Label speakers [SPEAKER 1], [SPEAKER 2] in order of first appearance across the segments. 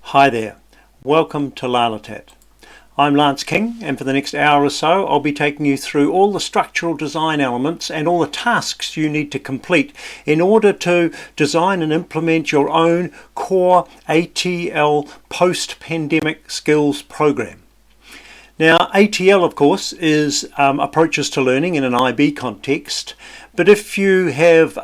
[SPEAKER 1] Hi there, welcome to LALATAT. I'm Lance King, and for the next hour or so I'll be taking you through all the structural design elements and all the tasks you need to complete in order to design and implement your own Core ATL post-pandemic skills program. Now, ATL, of course, is approaches to learning in an IB context, but if you have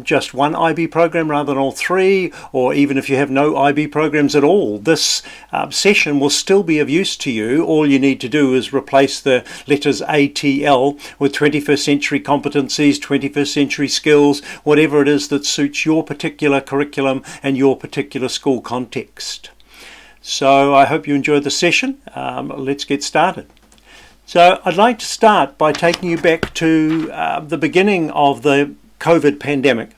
[SPEAKER 1] just one IB program rather than all three, or even if you have no IB programs at all, this session will still be of use to you. All you need to do is replace the letters ATL with 21st century competencies, 21st century skills, whatever it is that suits your particular curriculum and your particular school context. So I hope you enjoyed the session. Let's get started. So I'd like to start by taking you back to the beginning of the COVID pandemic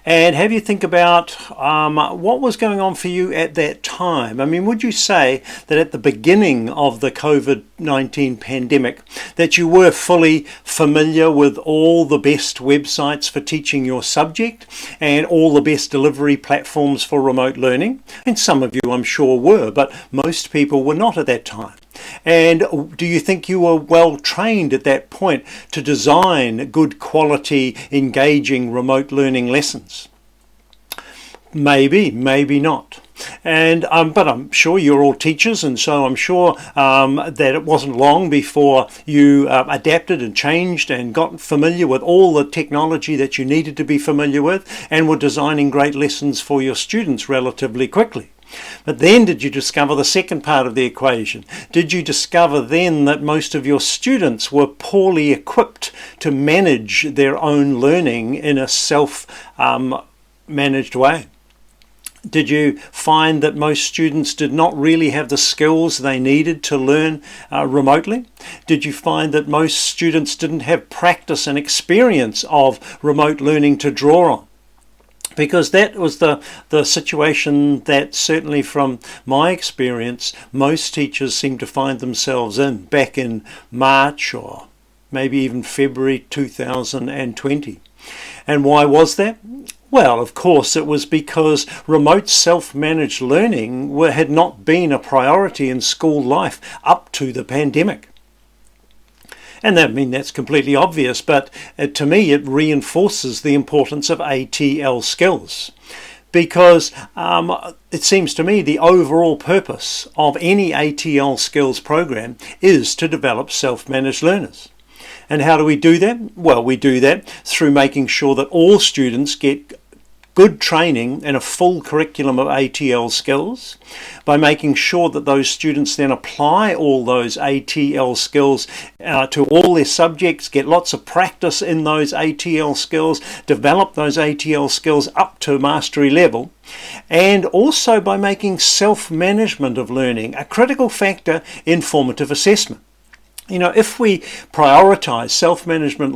[SPEAKER 1] and have you think about what was going on for you at that time. I mean, would you say that at the beginning of the COVID-19 pandemic that you were fully familiar with all the best websites for teaching your subject and all the best delivery platforms for remote learning? And some of you I'm sure were, but most people were not at that time. And do you think you were well trained at that point to design good quality, engaging remote learning lessons? Maybe, maybe not. And but I'm sure you're all teachers, and so I'm sure that it wasn't long before you adapted and changed and got familiar with all the technology that you needed to be familiar with and were designing great lessons for your students relatively quickly. But then did you discover the second part of the equation? Did you discover then that most of your students were poorly equipped to manage their own learning in a self-managed way? Did you find that most students did not really have the skills they needed to learn remotely? Did you find that most students didn't have practice and experience of remote learning to draw on? Because that was the situation that, certainly from my experience, most teachers seem to find themselves in back in March or maybe even February 2020. And why was that? Well, of course, it was because remote self-managed learning had not been a priority in school life up to the pandemic. And that's completely obvious, but to me it reinforces the importance of ATL skills, because it seems to me the overall purpose of any ATL skills program is to develop self-managed learners. And how do we do that? Well, we do that through making sure that all students get good training and a full curriculum of ATL skills, by making sure that those students then apply all those ATL skills to all their subjects, get lots of practice in those ATL skills, develop those ATL skills up to mastery level, and also by making self-management of learning a critical factor in formative assessment. You know, if we prioritize self-management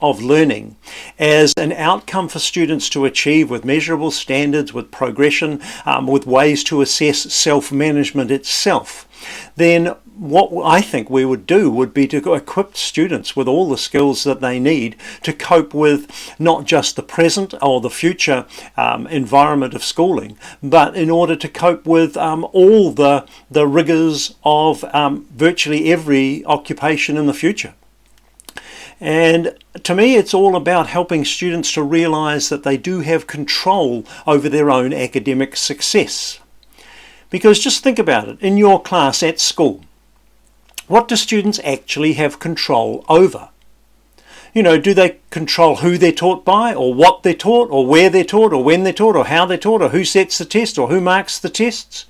[SPEAKER 1] of learning as an outcome for students to achieve with measurable standards, with progression, with ways to assess self-management itself, then what I think we would do would be to equip students with all the skills that they need to cope with not just the present or the future environment of schooling, but in order to cope with all the rigors of virtually every occupation in the future. And to me, it's all about helping students to realize that they do have control over their own academic success. Because just think about it, in your class at school, what do students actually have control over? You know, do they control who they're taught by, or what they're taught, or where they're taught, or when they're taught, or how they're taught, or who sets the test, or who marks the tests?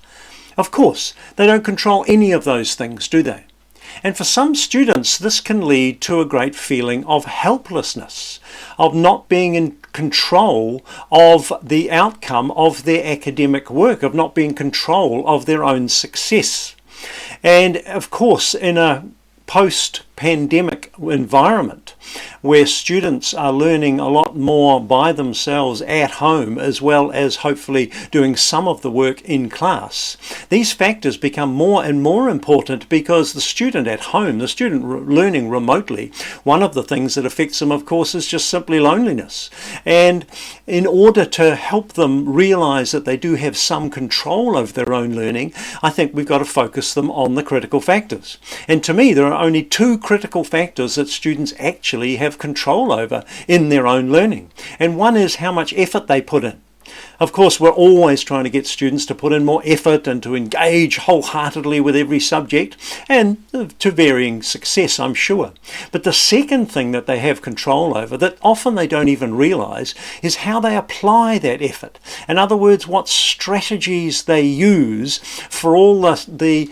[SPEAKER 1] Of course, they don't control any of those things, do they? And for some students, this can lead to a great feeling of helplessness, of not being in control of the outcome of their academic work, of not being in control of their own success. And of course, in a post pandemic environment where students are learning a lot more by themselves at home, as well as hopefully doing some of the work in class, these factors become more and more important, because the student at home, the student learning remotely, one of the things that affects them, of course, is just simply loneliness. And in order to help them realize that they do have some control over their own learning, I think we've got to focus them on the critical factors. And to me, there are only two critical factors that students actually have control over in their own learning. And one is how much effort they put in. Of course, we're always trying to get students to put in more effort and to engage wholeheartedly with every subject, and to varying success, I'm sure. But the second thing that they have control over, that often they don't even realise, is how they apply that effort. In other words, what strategies they use for all the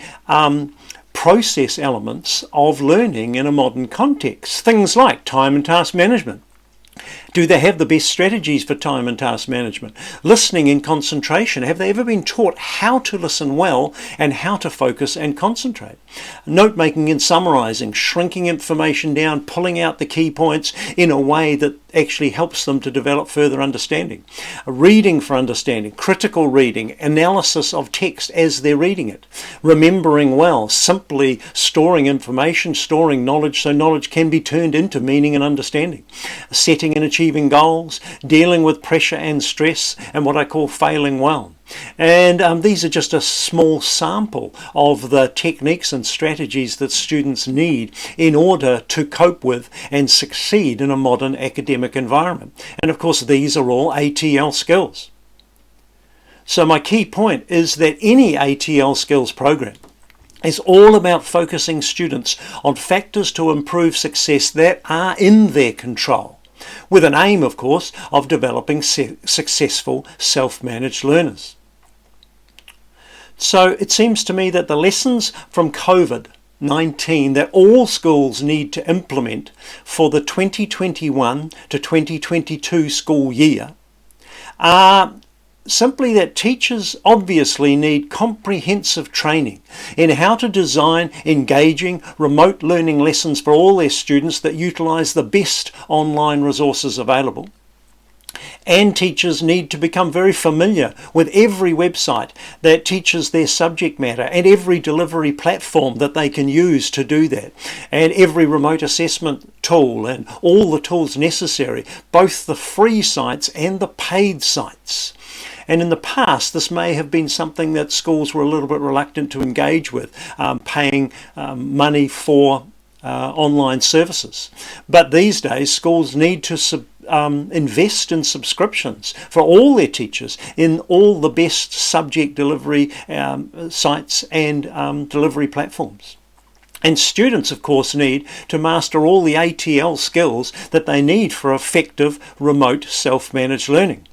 [SPEAKER 1] process elements of learning in a modern context. Things like time and task management. Do they have the best strategies for time and task management? Listening and concentration. Have they ever been taught how to listen well and how to focus and concentrate? Note making and summarizing, shrinking information down, pulling out the key points in a way that actually helps them to develop further understanding. Reading for understanding, critical reading, analysis of text as they're reading it. Remembering well, simply storing information, storing knowledge so knowledge can be turned into meaning and understanding. Setting and achieving goals, dealing with pressure and stress, and what I call failing well. And these are just a small sample of the techniques and strategies that students need in order to cope with and succeed in a modern academic environment. And of course, these are all ATL skills. So my key point is that any ATL skills program is all about focusing students on factors to improve success that are in their control, with an aim, of course, of developing successful self-managed learners. So it seems to me that the lessons from COVID-19 that all schools need to implement for the 2021 to 2022 school year are simply that teachers obviously need comprehensive training in how to design engaging remote learning lessons for all their students that utilise the best online resources available. And teachers need to become very familiar with every website that teaches their subject matter and every delivery platform that they can use to do that, and every remote assessment tool and all the tools necessary, both the free sites and the paid sites. And in the past, this may have been something that schools were a little bit reluctant to engage with, paying money for online services. But these days, schools need to invest in subscriptions for all their teachers in all the best subject delivery sites and delivery platforms. And students, of course, need to master all the ATL skills that they need for effective remote self-managed learning.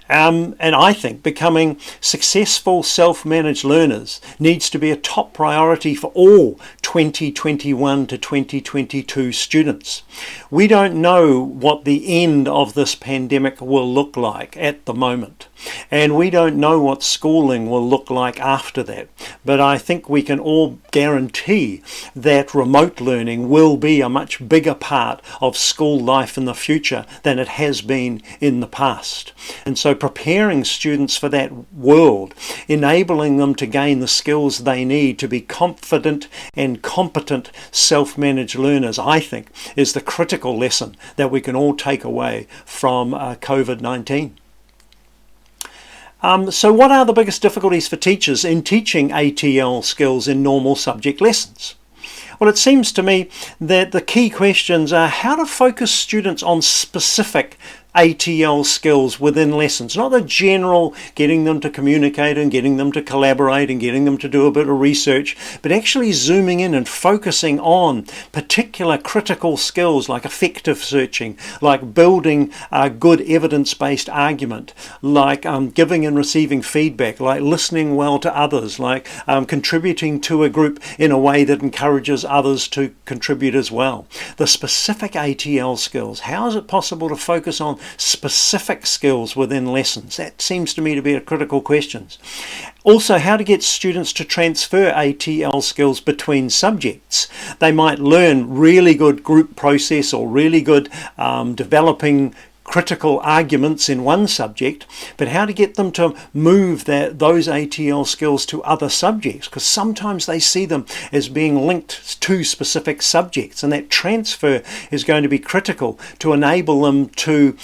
[SPEAKER 1] And I think becoming successful self-managed learners needs to be a top priority for all 2021 to 2022 students. We don't know what the end of this pandemic will look like at the moment, and we don't know what schooling will look like after that. But I think we can all guarantee that remote learning will be a much bigger part of school life in the future than it has been in the past. And so preparing students for that world, enabling them to gain the skills they need to be confident and competent self-managed learners, I think, is the critical lesson that we can all take away from COVID-19. So what are the biggest difficulties for teachers in teaching ATL skills in normal subject lessons? Well, it seems to me that the key questions are how to focus students on specific ATL skills within lessons, not the general getting them to communicate and getting them to collaborate and getting them to do a bit of research, but actually zooming in and focusing on particular critical skills like effective searching, like building a good evidence-based argument, like giving and receiving feedback, like listening well to others, like contributing to a group in a way that encourages others to contribute as well. The specific ATL skills, how is it possible to focus on specific skills within lessons? That seems to me to be a critical question. Also, how to get students to transfer ATL skills between subjects. They might learn really good group process or really good developing critical arguments in one subject, but how to get them to move those ATL skills to other subjects, because sometimes they see them as being linked to specific subjects, and that transfer is going to be critical to enable them to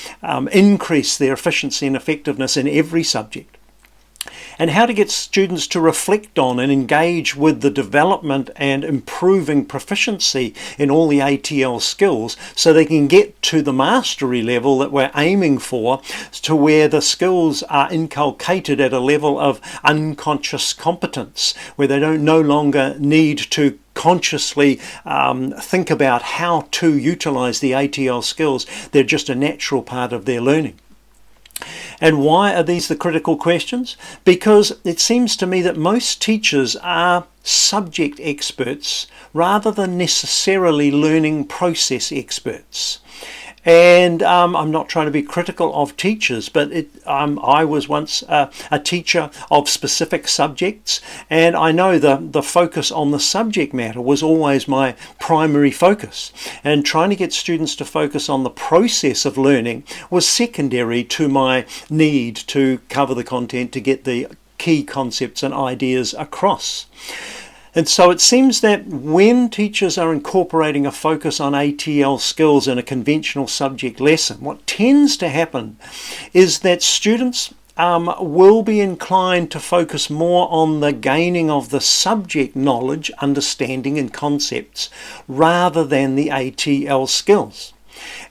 [SPEAKER 1] increase their efficiency and effectiveness in every subject. And how to get students to reflect on and engage with the development and improving proficiency in all the ATL skills so they can get to the mastery level that we're aiming for, to where the skills are inculcated at a level of unconscious competence, where they don't no longer need to consciously think about how to utilize the ATL skills. They're just a natural part of their learning. And why are these the critical questions? Because it seems to me that most teachers are subject experts rather than necessarily learning process experts. And I'm not trying to be critical of teachers, but I was once a teacher of specific subjects, and I know the focus on the subject matter was always my primary focus. And trying to get students to focus on the process of learning was secondary to my need to cover the content, to get the key concepts and ideas across. And so it seems that when teachers are incorporating a focus on ATL skills in a conventional subject lesson, what tends to happen is that students will be inclined to focus more on the gaining of the subject knowledge, understanding and concepts rather than the ATL skills.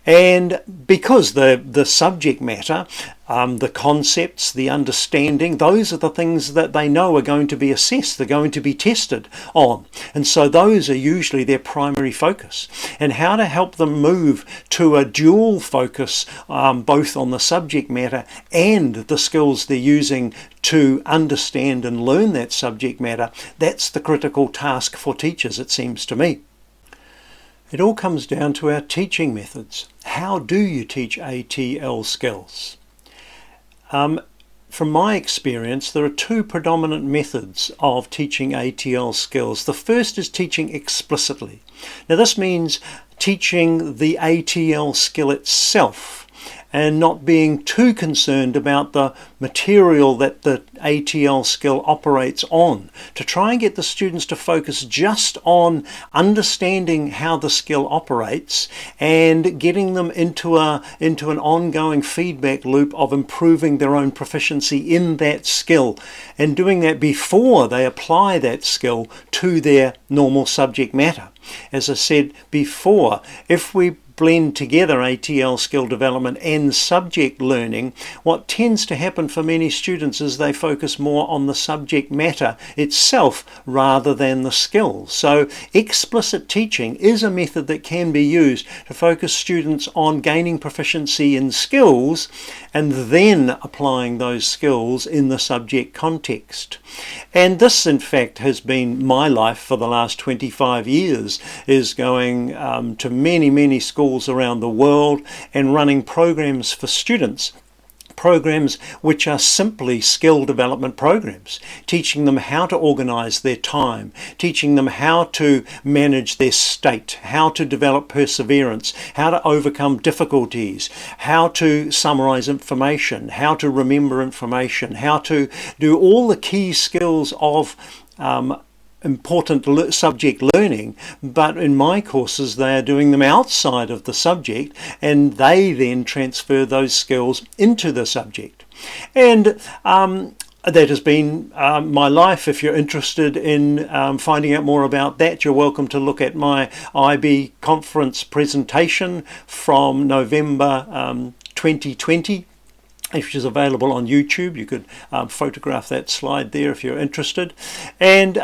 [SPEAKER 1] And because the subject matter, the concepts, the understanding, those are the things that they know are going to be assessed, they're going to be tested on. And so those are usually their primary focus. And how to help them move to a dual focus, both on the subject matter and the skills they're using to understand and learn that subject matter, that's the critical task for teachers, it seems to me. It all comes down to our teaching methods. How do you teach ATL skills? From my experience, there are two predominant methods of teaching ATL skills. The first is teaching explicitly. Now this means teaching the ATL skill itself and not being too concerned about the material that the ATL skill operates on, to try and get the students to focus just on understanding how the skill operates and getting them into an ongoing feedback loop of improving their own proficiency in that skill, and doing that before they apply that skill to their normal subject matter. As I said before, if we blend together ATL skill development and subject learning, what tends to happen for many students is they focus more on the subject matter itself rather than the skills. So explicit teaching is a method that can be used to focus students on gaining proficiency in skills and then applying those skills in the subject context. And this, in fact, has been my life for the last 25 years, is going to many schools around the world and running programs for students. Programs which are simply skill development programs, teaching them how to organize their time, teaching them how to manage their state, how to develop perseverance, how to overcome difficulties, how to summarize information, how to remember information, how to do all the key skills of important subject learning. But in my courses they are doing them outside of the subject, and they then transfer those skills into the subject. And that has been my life. If you're interested in finding out more about that, you're welcome to look at my IB conference presentation from November 2020, which is available on YouTube. You could photograph that slide there if you're interested. And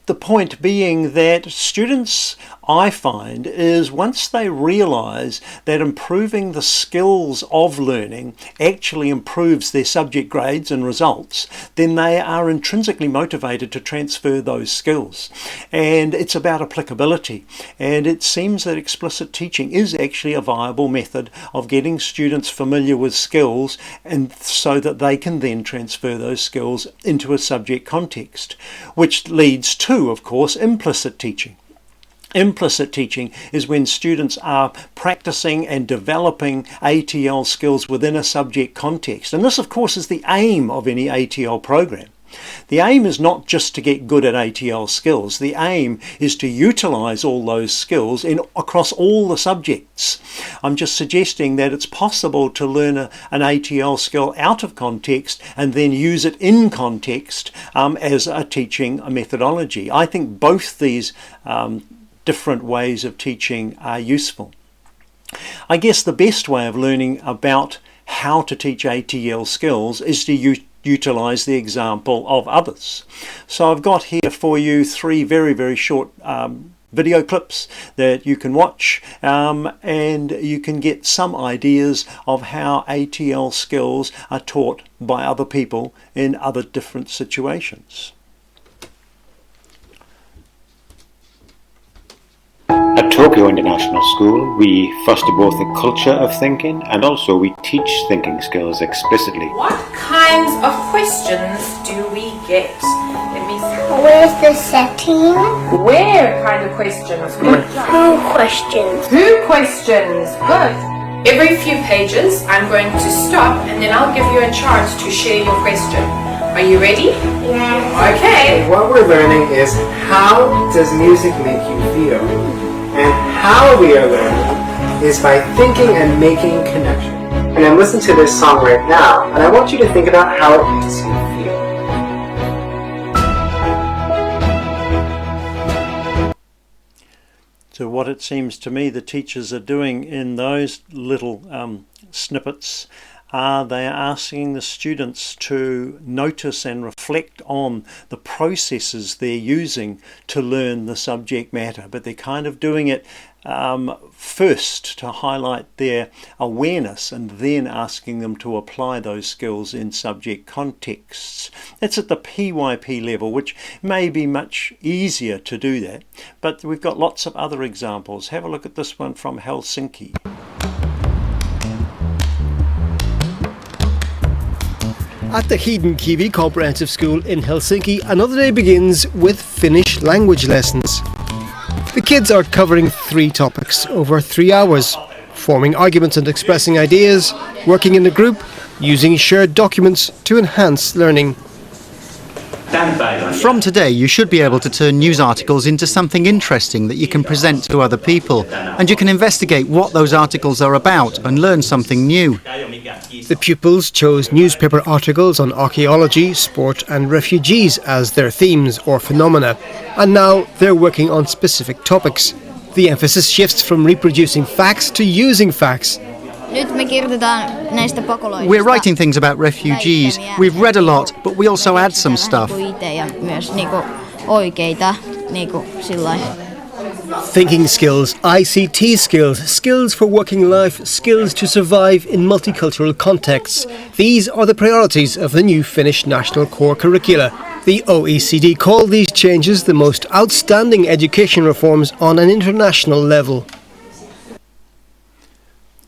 [SPEAKER 1] the point being that students I find, is once they realise that improving the skills of learning actually improves their subject grades and results, then they are intrinsically motivated to transfer those skills. And it's about applicability. And it seems that explicit teaching is actually a viable method of getting students familiar with skills, and so that they can then transfer those skills into a subject context, which leads to, of course, implicit teaching. Implicit teaching is when students are practicing and developing ATL skills within a subject context. And this, of course, is the aim of any ATL program. The aim is not just to get good at ATL skills. The aim is to utilise all those skills across all the subjects. I'm just suggesting that it's possible to learn an ATL skill out of context and then use it in context as a teaching methodology. I think both these different ways of teaching are useful. I guess the best way of learning about how to teach ATL skills is to utilise the example of others. So I've got here for you 3 very, very short video clips that you can watch, and you can get some ideas of how ATL skills are taught by other people in other different
[SPEAKER 2] At Tokyo International School, we foster both a culture of thinking and also we teach thinking skills explicitly.
[SPEAKER 3] What kinds of questions do we get? Let me see.
[SPEAKER 4] Where's the setting?
[SPEAKER 3] Where kind of questions? Good job.
[SPEAKER 4] Who questions?
[SPEAKER 3] Who questions? Good. Every few pages, I'm going to stop and then I'll give you a chance to share your question. Are you ready?
[SPEAKER 4] Yes.
[SPEAKER 3] Okay.
[SPEAKER 5] What we're learning is how does music make you feel? And how we are learning is by thinking and making connection. And then listen to this song right now, and I want you to think about how it makes you feel.
[SPEAKER 1] So what it seems to me the teachers are doing in those little snippets are they are asking the students to notice and reflect on the processes they're using to learn the subject matter, but they're kind of doing it first to highlight their awareness and then asking them to apply those skills in subject contexts. That's at the PYP level, which may be much easier to do that, but we've got lots of other examples. Have a look at this one from Helsinki.
[SPEAKER 6] At the Hiidenkivi Comprehensive School in Helsinki, another day begins with Finnish language lessons. The kids are covering 3 topics over 3 hours, forming arguments and expressing ideas, working in a group, using shared documents to enhance learning.
[SPEAKER 7] From today, you should be able to turn news articles into something interesting that you can present to other people, and you can investigate what those articles are about and learn something new.
[SPEAKER 6] The pupils chose newspaper articles on archaeology, sport and refugees as their themes or phenomena, and now they're working on specific topics. The emphasis shifts from reproducing facts to using facts.
[SPEAKER 7] We're writing things about refugees. We've read a lot, but we also add some stuff.
[SPEAKER 6] Thinking skills, ICT skills, skills for working life, skills to survive in multicultural contexts. These are the priorities of the new Finnish National Core curricula. The OECD call these changes the most outstanding education reforms on an international level.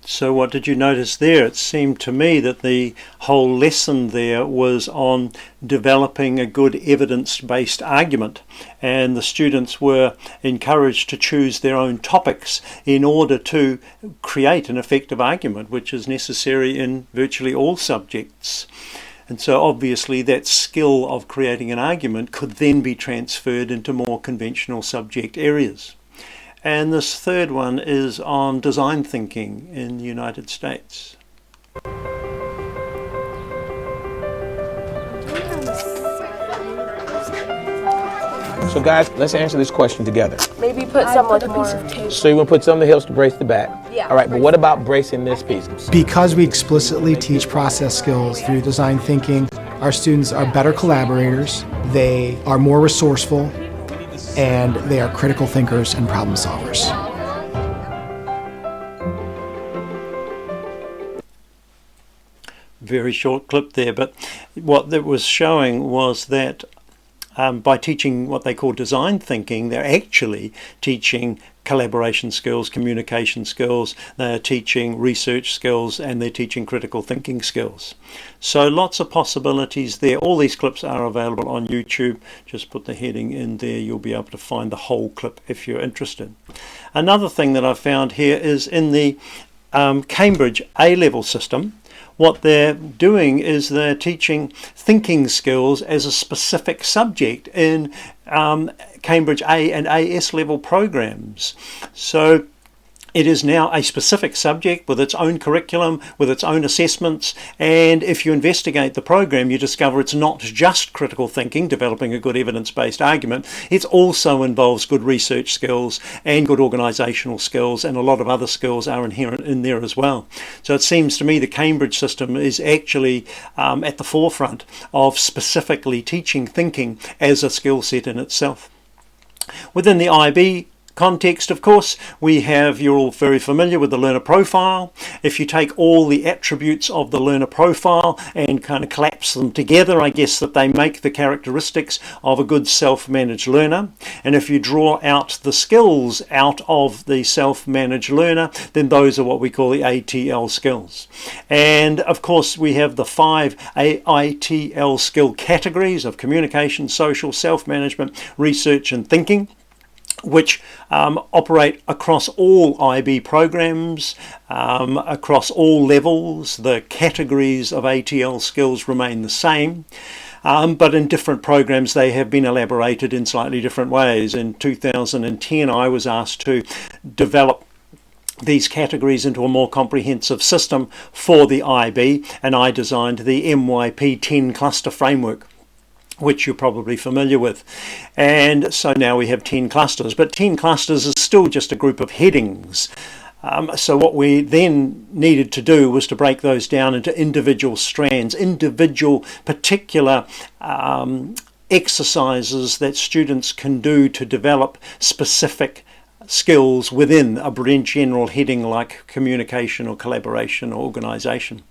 [SPEAKER 1] So what did you notice there? It seemed to me that the whole lesson there was on developing a good evidence-based argument, and the students were encouraged to choose their own topics in order to create an effective argument, which is necessary in virtually all subjects. And so obviously that skill of creating an argument could then be transferred into more conventional subject areas. And this third one is on design thinking in the United States.
[SPEAKER 8] So guys, let's answer this question together.
[SPEAKER 9] Maybe put some on more.
[SPEAKER 8] So you want to put something else to brace the back?
[SPEAKER 9] Yeah.
[SPEAKER 8] All right, but what about bracing this piece?
[SPEAKER 10] Because we explicitly teach process skills through design thinking, our students are better collaborators, they are more resourceful, and they are critical thinkers and problem solvers.
[SPEAKER 1] Very short clip there, but what that was showing was that by teaching what they call design thinking, they're actually teaching collaboration skills, communication skills, they're teaching research skills, and they're teaching critical thinking skills. So lots of possibilities there. All these clips are available on YouTube. Just put the heading in there, you'll be able to find the whole clip if you're interested. Another thing that I've found here is in the Cambridge A-level system, what they're doing is they're teaching thinking skills as a specific subject in Cambridge A and AS level programs. So it is now a specific subject with its own curriculum, with its own assessments, and if you investigate the program, you discover it's not just critical thinking, developing a good evidence-based argument, it also involves good research skills and good organisational skills, and a lot of other skills are inherent in there as well. So it seems to me the Cambridge system is actually at the forefront of specifically teaching thinking as a skill set in itself. Within the IB context, of course, you're all very familiar with the learner profile. If you take all the attributes of the learner profile and kind of collapse them together, I guess that they make the characteristics of a good self-managed learner. And if you draw out the skills out of the self-managed learner, then those are what we call the ATL skills. And of course, we have the 5 ATL skill categories of communication, social, self-management, research, and thinking, which operate across all IB programs, across all levels. The categories of ATL skills remain the same, but in different programs they have been elaborated in slightly different ways. In 2010 I was asked to develop these categories into a more comprehensive system for the IB, and I designed the MYP 10 cluster framework, which you're probably familiar with. And so now we have 10 clusters, but 10 clusters is still just a group of headings. So what we then needed to do was to break those down into individual strands, individual particular exercises that students can do to develop specific skills within a general heading like communication or collaboration or organisation.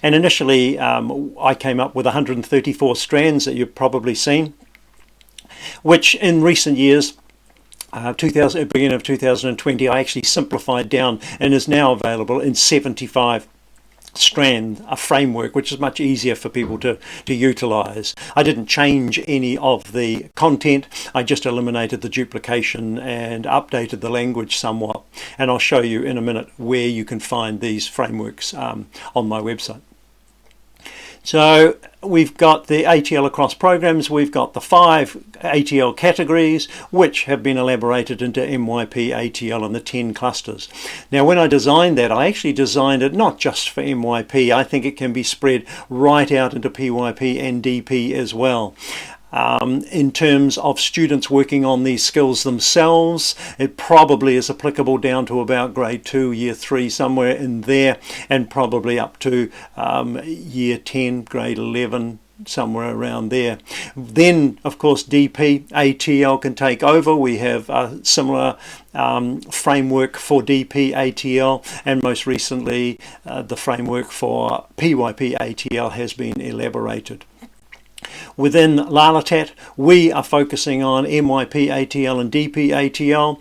[SPEAKER 1] And initially I came up with 134 strands that you've probably seen, which in recent years, beginning of 2020, I actually simplified down and is now available in 75 strand, a framework which is much easier for people to utilize. I didn't change any of the content, I just eliminated the duplication and updated the language somewhat, and I'll show you in a minute where you can find these frameworks on my website. So we've got the ATL across programs, we've got the 5 ATL categories which have been elaborated into MYP ATL and the 10 clusters. Now when I designed that, I actually designed it not just for MYP, I think it can be spread right out into PYP and DP as well. In terms of students working on these skills themselves, it probably is applicable down to about grade 2, year 3, somewhere in there, and probably up to year 10, grade 11, somewhere around there. Then of course DP ATL can take over. We have a similar framework for DP ATL, and most recently the framework for PYP ATL has been elaborated. Within LALATAT, we are focusing on MYP ATL and DP ATL.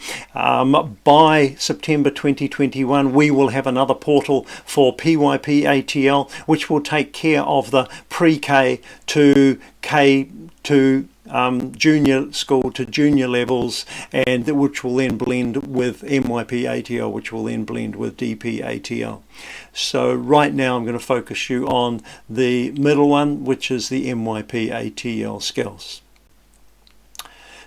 [SPEAKER 1] By September 2021, we will have another portal for PYP ATL, which will take care of the pre-K to K to junior school to junior levels, and which will then blend with MYP ATL, which will then blend with DP ATL. So right now I'm going to focus you on the middle one, which is the MYP ATL skills.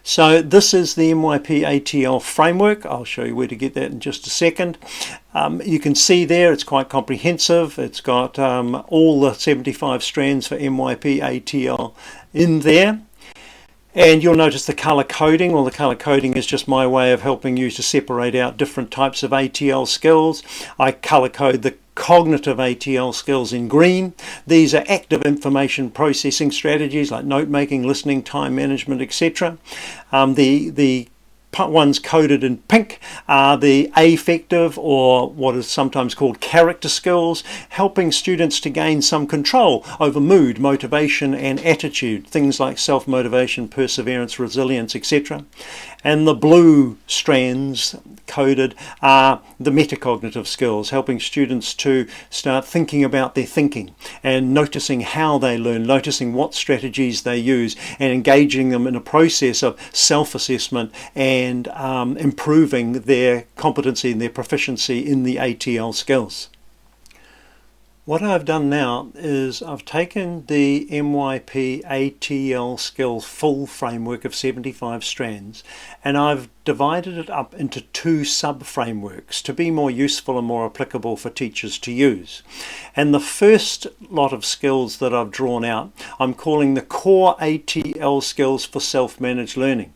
[SPEAKER 1] So this is the MYP ATL framework. I'll show you where to get that in just a second. You can see there it's quite comprehensive. It's got all the 75 strands for MYP ATL in there. And you'll notice the color coding. Well, the color coding is just my way of helping you to separate out different types of ATL skills. I color code the cognitive ATL skills in green. These are active information processing strategies like note making, listening, time management, etc. The ones coded in pink are the affective, or what is sometimes called character skills, helping students to gain some control over mood, motivation and attitude, things like self-motivation, perseverance, resilience, etc. And the blue strands coded are the metacognitive skills, helping students to start thinking about their thinking and noticing how they learn, noticing what strategies they use, and engaging them in a process of self-assessment and improving their competency and their proficiency in the ATL skills. What I've done now is I've taken the MYP ATL skills full framework of 75 strands, and I've divided it up into 2 sub-frameworks to be more useful and more applicable for teachers to use. And the first lot of skills that I've drawn out, I'm calling the Core ATL skills for self-managed learning.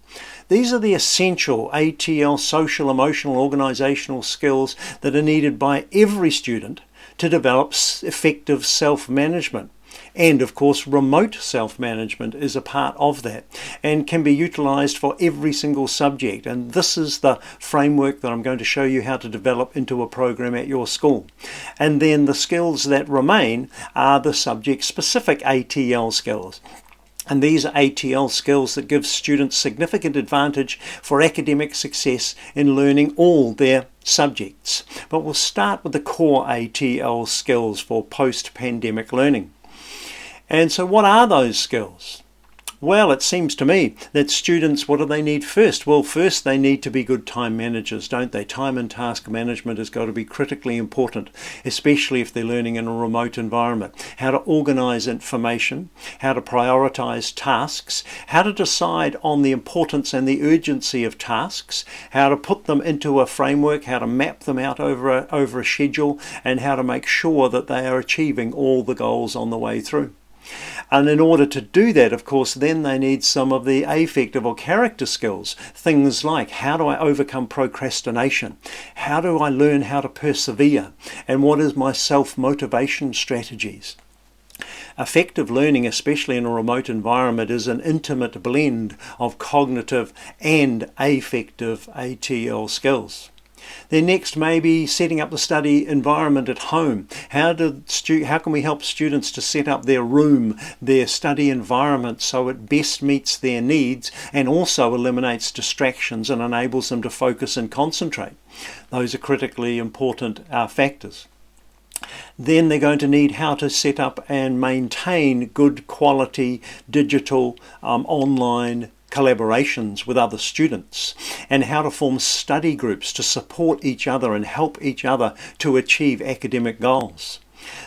[SPEAKER 1] These are the essential ATL social, emotional, organisational skills that are needed by every student to develop effective self-management. And of course, remote self-management is a part of that and can be utilised for every single subject. And this is the framework that I'm going to show you how to develop into a program at your school. And then the skills that remain are the subject-specific ATL skills. And these are ATL skills that give students significant advantage for academic success in learning all their subjects. But we'll start with the Core ATL skills for post-pandemic learning. And so what are those skills? Well, it seems to me that students, what do they need first? Well, first they need to be good time managers, don't they? Time and task management has got to be critically important, especially if they're learning in a remote environment. How to organise information, how to prioritise tasks, how to decide on the importance and the urgency of tasks, how to put them into a framework, how to map them out over a schedule, and how to make sure that they are achieving all the goals on the way through. And in order to do that, of course, then they need some of the affective or character skills. Things like, how do I overcome procrastination? How do I learn how to persevere? And what is my self-motivation strategies? Effective learning, especially in a remote environment, is an intimate blend of cognitive and affective ATL skills. Then next, maybe setting up the study environment at home. How can we help students to set up their room, their study environment, so it best meets their needs and also eliminates distractions and enables them to focus and concentrate? Those are critically important factors. Then they're going to need how to set up and maintain good quality digital online collaborations with other students, and how to form study groups to support each other and help each other to achieve academic goals.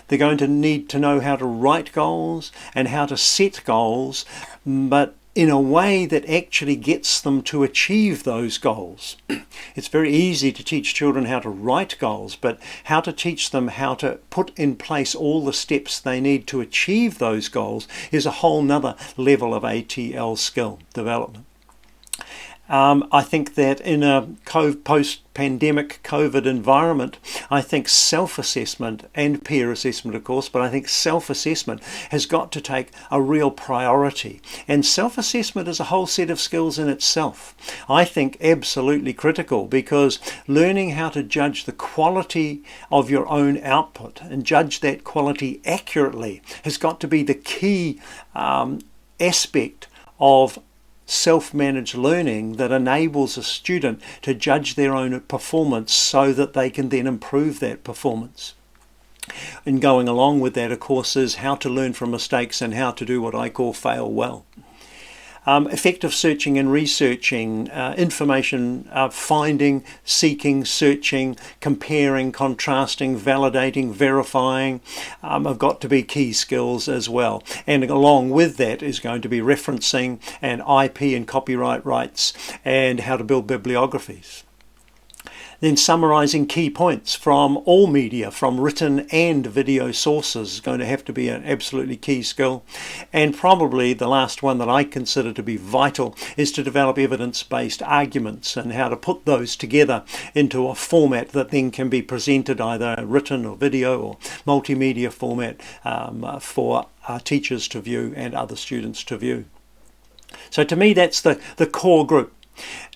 [SPEAKER 1] They're going to need to know how to write goals and how to set goals, but in a way that actually gets them to achieve those goals. It's very easy to teach children how to write goals, but how to teach them how to put in place all the steps they need to achieve those goals is a whole nother level of ATL skill development. I think that in a post-pandemic COVID environment, I think self-assessment and peer assessment, of course, but I think self-assessment has got to take a real priority. And self-assessment is a whole set of skills in itself. I think absolutely critical, because learning how to judge the quality of your own output and judge that quality accurately has got to be the key aspect of self-managed learning that enables a student to judge their own performance so that they can then improve that performance. And going along with that, of course, is how to learn from mistakes and how to do what I call fail well. Effective searching and researching, information finding, seeking, searching, comparing, contrasting, validating, verifying have got to be key skills as well. And along with that is going to be referencing and IP and copyright rights and how to build bibliographies. Then summarising key points from all media, from written and video sources, is going to have to be an absolutely key skill. And probably the last one that I consider to be vital is to develop evidence-based arguments and how to put those together into a format that then can be presented either written or video or multimedia format for teachers to view and other students to view. So to me, that's the core group.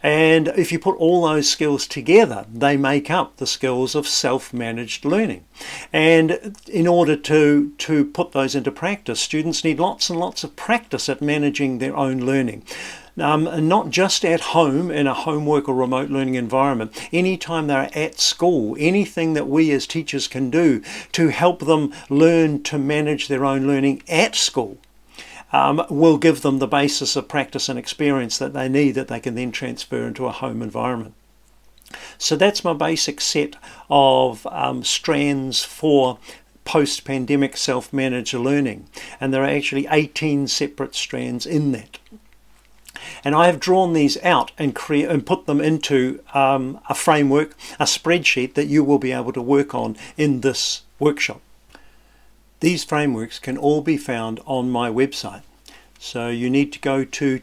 [SPEAKER 1] And if you put all those skills together, they make up the skills of self-managed learning. And in order to put those into practice, students need lots and lots of practice at managing their own learning. And not just at home in a homework or remote learning environment. Anytime they're at school, anything that we as teachers can do to help them learn to manage their own learning at school will give them the basis of practice and experience that they need, that they can then transfer into a home environment. So that's my basic set of strands for post-pandemic self-managed learning, and there are actually 18 separate strands in that. And I have drawn these out and put them into a framework, a spreadsheet that you will be able to work on in this workshop. These frameworks can all be found on my website. So you need to go to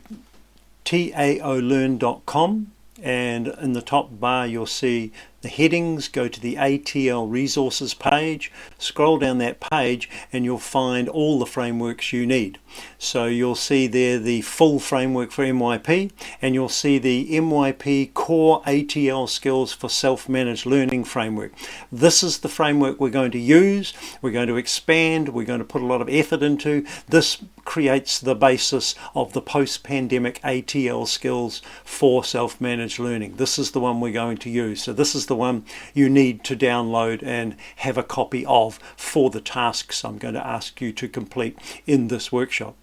[SPEAKER 1] taolearn.com, and in the top bar you'll see the headings. Go to the ATL resources page, scroll down that page, and you'll find all the frameworks you need. So you'll see there the full framework for MYP, and you'll see the MYP Core ATL Skills for Self-Managed Learning framework. This is the framework we're going to use, we're going to expand, we're going to put a lot of effort into. This creates the basis of the post-pandemic ATL skills for self-managed learning. This is the one we're going to use. So this is the one you need to download and have a copy of for the tasks I'm going to ask you to complete in this workshop.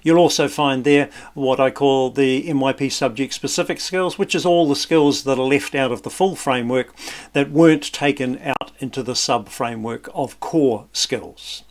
[SPEAKER 1] You'll also find there what I call the MYP subject specific skills, which is all the skills that are left out of the full framework that weren't taken out into the sub framework of core skills.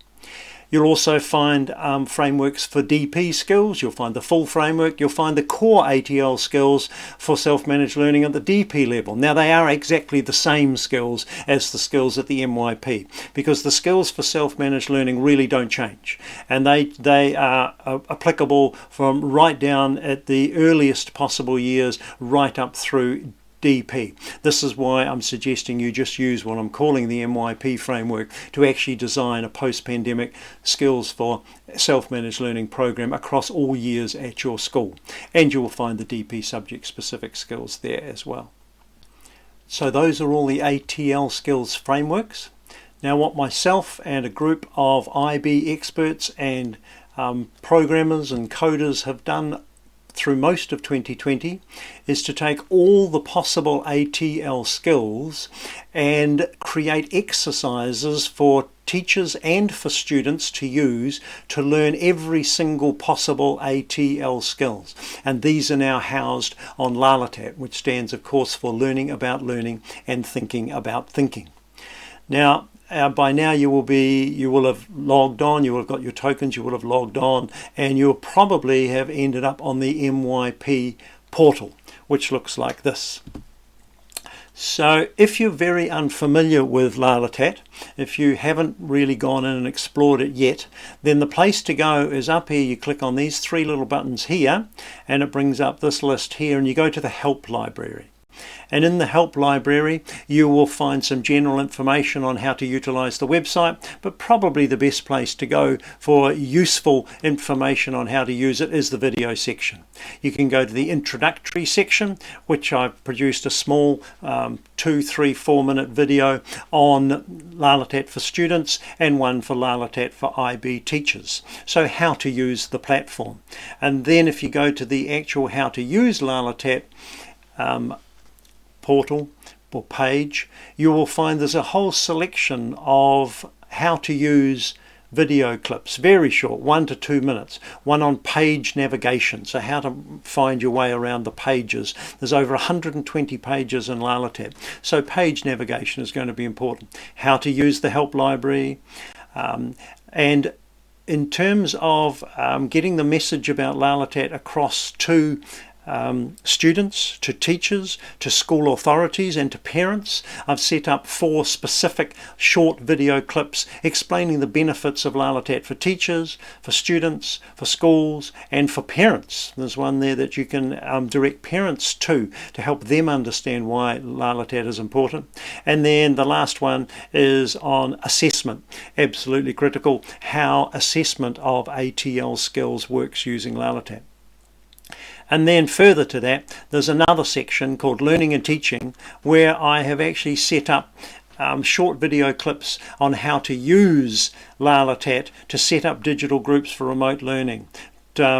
[SPEAKER 1] You'll also find frameworks for DP skills. You'll find the full framework. You'll find the core ATL skills for self-managed learning at the DP level. Now they are exactly the same skills as the skills at the MYP, because the skills for self-managed learning really don't change, and they are applicable from right down at the earliest possible years right up through DP. This is why I'm suggesting you just use what I'm calling the MYP framework to actually design a post-pandemic skills for self-managed learning program across all years at your school. And you will find the DP subject specific skills there as well. So those are all the ATL skills frameworks. Now what myself and a group of IB experts and programmers and coders have done through most of 2020 is to take all the possible ATL skills and create exercises for teachers and for students to use to learn every single possible ATL skills. And these are now housed on LALATAT, which stands of course for Learning About Learning and Thinking About Thinking. Now by now you will have logged on, you will have got your tokens, you will have logged on, and you'll probably have ended up on the MYP portal, which looks like this. So if you're very unfamiliar with LALATAT, if you haven't really gone in and explored it yet, then the place to go is up here. You click on these three little buttons here, and it brings up this list here, and you go to the help library. And in the help library you will find some general information on how to utilize the website, but probably the best place to go for useful information on how to use it is the video section. You can go to the introductory section, which I've produced a small 2, 3, 4 minute video on LALATAT for students and one for LALATAT for IB teachers. So how to use the platform. And then if you go to the actual how to use LALATAT portal or page, you will find there's a whole selection of how to use video clips, very short, 1 to 2 minutes, one on page navigation, so how to find your way around the pages. There's over 120 pages in LALATAT, so page navigation is going to be important. How to use the help library, and in terms of getting the message about LALATAT across to students, to teachers, to school authorities and to parents. I've set up 4 specific short video clips explaining the benefits of LALATAT for teachers, for students, for schools and for parents. There's one there that you can direct parents to help them understand why LALATAT is important. And then the last one is on assessment. Absolutely critical, how assessment of ATL skills works using LALATAT. And then further to that, there's another section called Learning and Teaching, where I have actually set up short video clips on how to use LALATAT to set up digital groups for remote learning,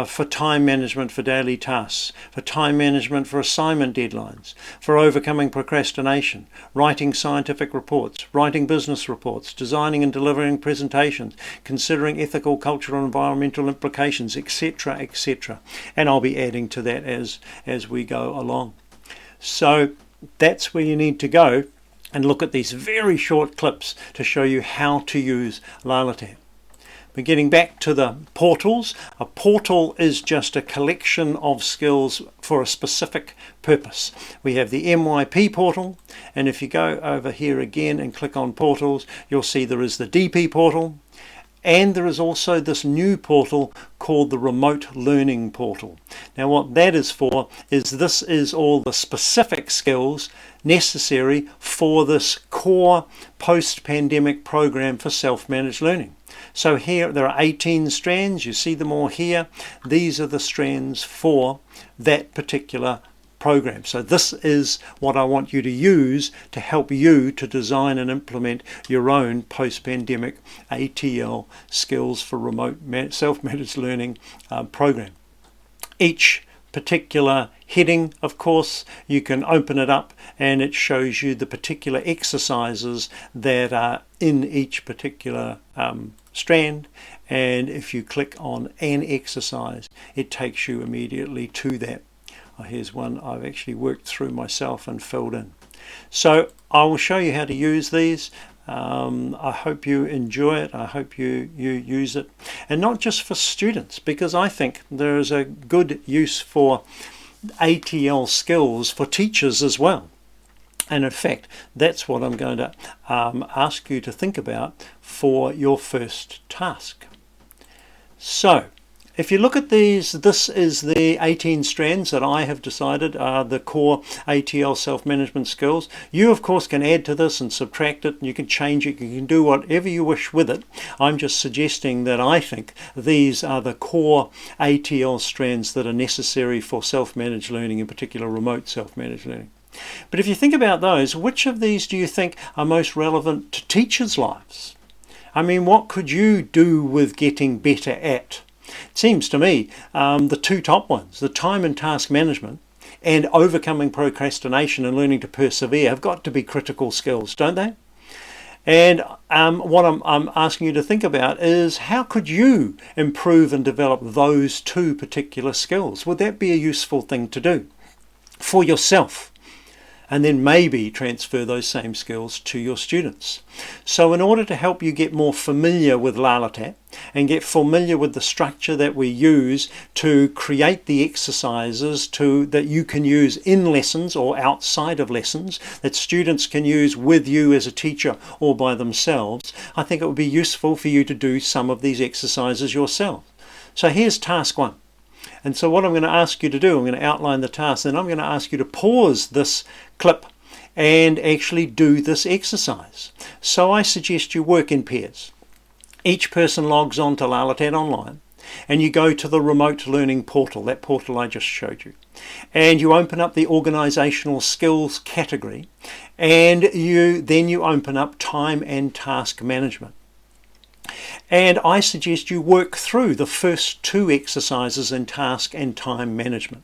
[SPEAKER 1] for time management for daily tasks, for time management for assignment deadlines, for overcoming procrastination, writing scientific reports, writing business reports, designing and delivering presentations, considering ethical, cultural and environmental implications, etc., etc. And I'll be adding to that as we go along. So that's where you need to go and look at these very short clips to show you how to use LALATAT. But getting back to the portals, a portal is just a collection of skills for a specific purpose. We have the MYP portal, and if you go over here again and click on portals, you'll see there is the DP portal, and there is also this new portal called the Remote Learning Portal. Now what that is for is this is all the specific skills necessary for this core post-pandemic program for self-managed learning. So here there are 18 strands, you see them all here. These are the strands for that particular program. So this is what I want you to use to help you to design and implement your own post-pandemic ATL skills for remote self-managed learning program. Each particular heading, of course, you can open it up and it shows you the particular exercises that are in each particular strand, and if you click on an exercise it takes you immediately to that. Here's one I've actually worked through myself and filled in. So I will show you how to use these. I hope you enjoy it. I hope you use it, and not just for students, because I think there is a good use for ATL skills for teachers as well. And in fact, that's what I'm going to ask you to think about for your first task. So if you look at these, this is the 18 strands that I have decided are the core ATL self-management skills. You of course can add to this and subtract it, and you can change it, you can do whatever you wish with it. I'm just suggesting that I think these are the core ATL strands that are necessary for self-managed learning, in particular remote self-managed learning. But if you think about those, which of these do you think are most relevant to teachers' lives? I mean, what could you do with getting better at? It seems to me the 2 top ones, the time and task management and overcoming procrastination and learning to persevere, have got to be critical skills, don't they? And what I'm asking you to think about is, how could you improve and develop those 2 particular skills? Would that be a useful thing to do for yourself? And then maybe transfer those same skills to your students. So in order to help you get more familiar with LALATAT and get familiar with the structure that we use to create the exercises that you can use in lessons or outside of lessons, that students can use with you as a teacher or by themselves, I think it would be useful for you to do some of these exercises yourself. So here's task 1. And so what I'm going to ask you to do, I'm going to outline the task, then I'm going to ask you to pause this clip and actually do this exercise. So I suggest you work in pairs. Each person logs on to LALATAT Online, and you go to the Remote Learning Portal, that portal I just showed you. And you open up the Organisational Skills category, and then you open up Time and Task Management. And I suggest you work through the first 2 exercises in task and time management.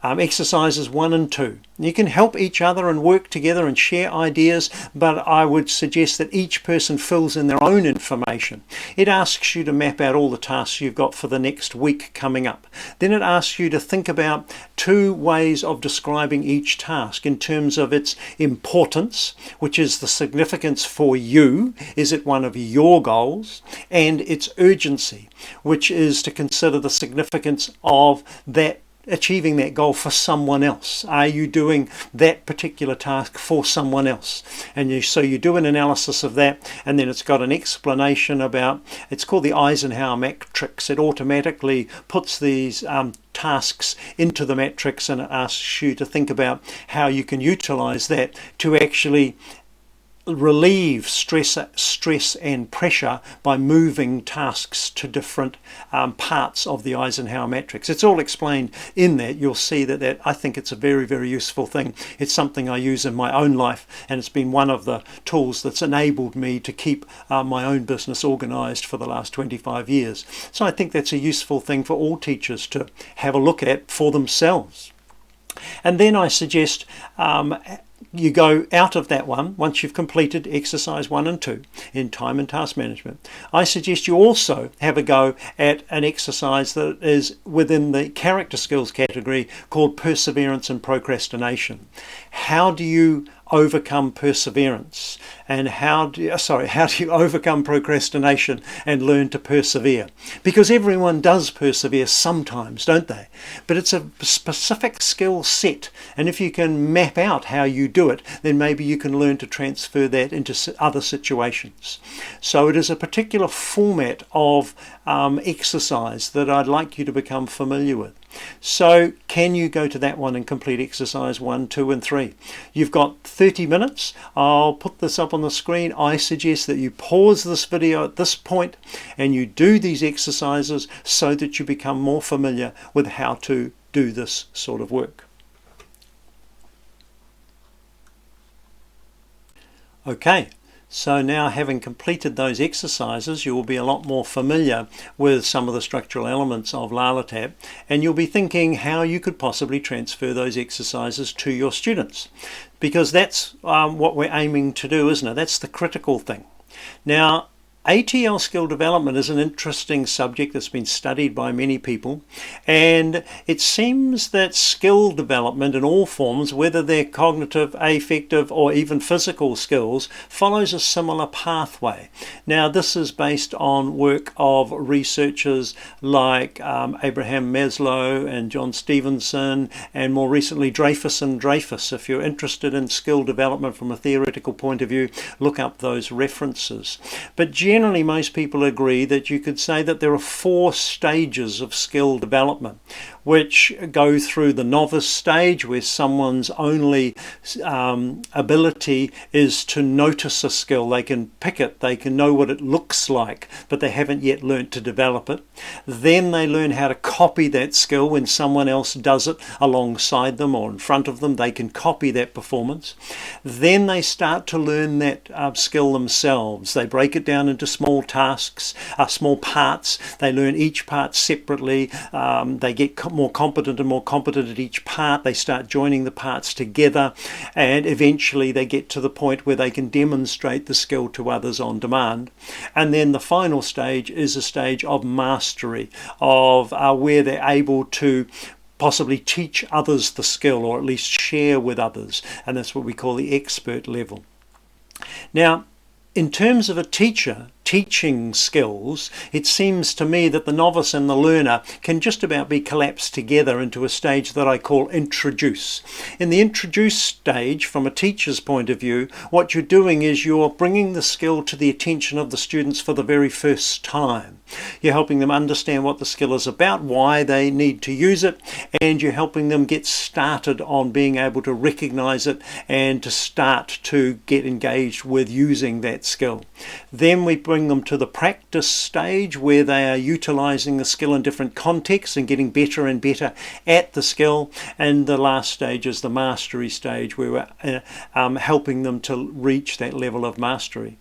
[SPEAKER 1] Exercises 1 and 2. You can help each other and work together and share ideas, but I would suggest that each person fills in their own information. It asks you to map out all the tasks you've got for the next week coming up. Then it asks you to think about 2 ways of describing each task in terms of its importance, which is the significance for you, is it one of your goals, and its urgency, which is to consider the significance of that achieving that goal for someone else? Are you doing that particular task for someone else? And so you do an analysis of that, and then it's got an explanation about, it's called the Eisenhower matrix. It automatically puts these tasks into the matrix, and it asks you to think about how you can utilize that to actually relieve stress and pressure by moving tasks to different parts of the Eisenhower matrix. It's all explained in that. You'll see that I think it's a very, very useful thing. It's something I use in my own life, and it's been one of the tools that's enabled me to keep my own business organized for the last 25 years. So I think that's a useful thing for all teachers to have a look at for themselves. And then I suggest you go out of that one once you've completed exercise 1 and 2 in time and task management. I suggest you also have a go at an exercise that is within the character skills category called perseverance and procrastination. How do you overcome perseverance, and how do you overcome procrastination and learn to persevere? Because everyone does persevere sometimes, don't they? But it's a specific skill set, and if you can map out how you do it, then maybe you can learn to transfer that into other situations. So it is a particular format of exercise that I'd like you to become familiar with. So can you go to that one and complete exercise 1, 2 and 3? You've got 30 minutes. I'll put this up on the screen. I suggest that you pause this video at this point and you do these exercises so that you become more familiar with how to do this sort of work. Okay. So now, having completed those exercises, you will be a lot more familiar with some of the structural elements of LALATAT, and you'll be thinking how you could possibly transfer those exercises to your students, because that's what we're aiming to do, isn't it? That's the critical thing. Now, ATL skill development is an interesting subject that's been studied by many people, and it seems that skill development in all forms, whether they're cognitive, affective or even physical skills, follows a similar pathway. Now this is based on work of researchers like Abraham Maslow and John Stevenson, and more recently Dreyfus and Dreyfus. If you're interested in skill development from a theoretical point of view, look up those references. But generally, most people agree that you could say that there are 4 stages of skill development, which go through the novice stage, where someone's only ability is to notice a skill. They can pick it, they can know what it looks like, but they haven't yet learnt to develop it. Then they learn how to copy that skill. When someone else does it alongside them or in front of them, they can copy that performance. Then they start to learn that skill themselves. They break it down into small tasks, small parts. They learn each part separately. They get more competent and more competent at each part. They start joining the parts together, and eventually they get to the point where they can demonstrate the skill to others on demand. And then the final stage is a stage of mastery, of where they're able to possibly teach others the skill, or at least share with others, and that's what we call the expert level. Now, in terms of a teacher teaching skills, it seems to me that the novice and the learner can just about be collapsed together into a stage that I call introduce. In the introduce stage, from a teacher's point of view, what you're doing is you're bringing the skill to the attention of the students for the very first time. You're helping them understand what the skill is about, why they need to use it, and you're helping them get started on being able to recognize it and to start to get engaged with using that skill. Then we bring them to the practice stage, where they are utilizing the skill in different contexts and getting better and better at the skill. And the last stage is the mastery stage, where we're helping them to reach that level of mastery.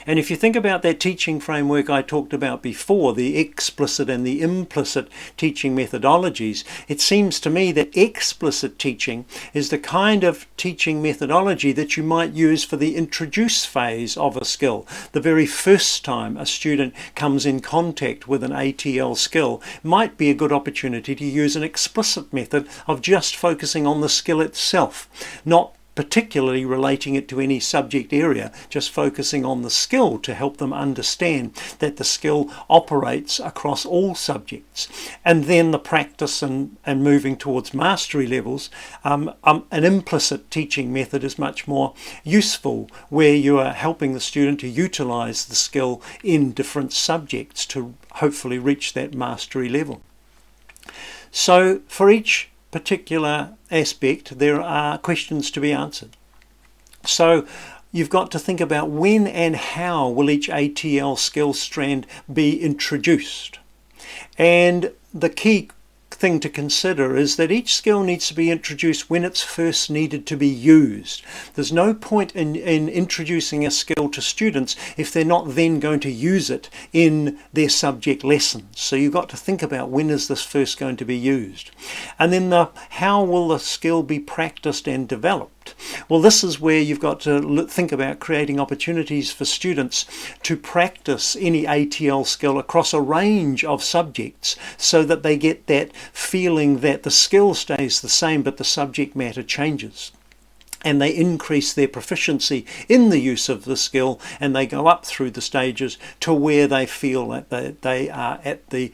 [SPEAKER 1] And if you think about that teaching framework I talked about before, the explicit and the implicit teaching methodologies, it seems to me that explicit teaching is the kind of teaching methodology that you might use for the introduce phase of a skill. The very first time a student comes in contact with an ATL skill might be a good opportunity to use an explicit method of just focusing on the skill itself, not particularly relating it to any subject area, just focusing on the skill to help them understand that the skill operates across all subjects. And then the practice and moving towards mastery levels, an implicit teaching method is much more useful, where you are helping the student to utilize the skill in different subjects to hopefully reach that mastery level. So for each particular aspect, there are questions to be answered. So you've got to think about when and how will each ATL skill strand be introduced. And the key thing to consider is that each skill needs to be introduced when it's first needed to be used. There's no point in introducing a skill to students if they're not then going to use it in their subject lessons. So you've got to think about when is this first going to be used. And then how will the skill be practiced and developed? Well, this is where you've got to think about creating opportunities for students to practice any ATL skill across a range of subjects so that they get that feeling that the skill stays the same but the subject matter changes. And they increase their proficiency in the use of the skill, and they go up through the stages to where they feel that they are at the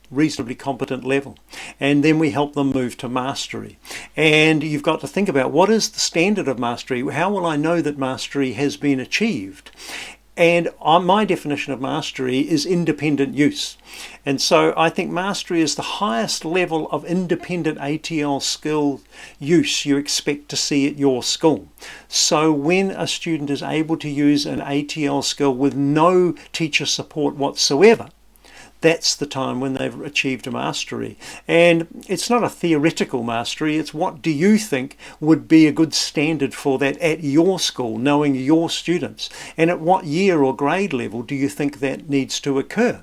[SPEAKER 1] reasonably competent level. And then we help them move to mastery. And you've got to think about, what is the standard of mastery? How will I know that mastery has been achieved? And my definition of mastery is independent use. And so I think mastery is the highest level of independent ATL skill use you expect to see at your school. So when a student is able to use an ATL skill with no teacher support whatsoever, that's the time when they've achieved a mastery. And it's not a theoretical mastery, it's what do you think would be a good standard for that at your school, knowing your students, and at what year or grade level do you think that needs to occur?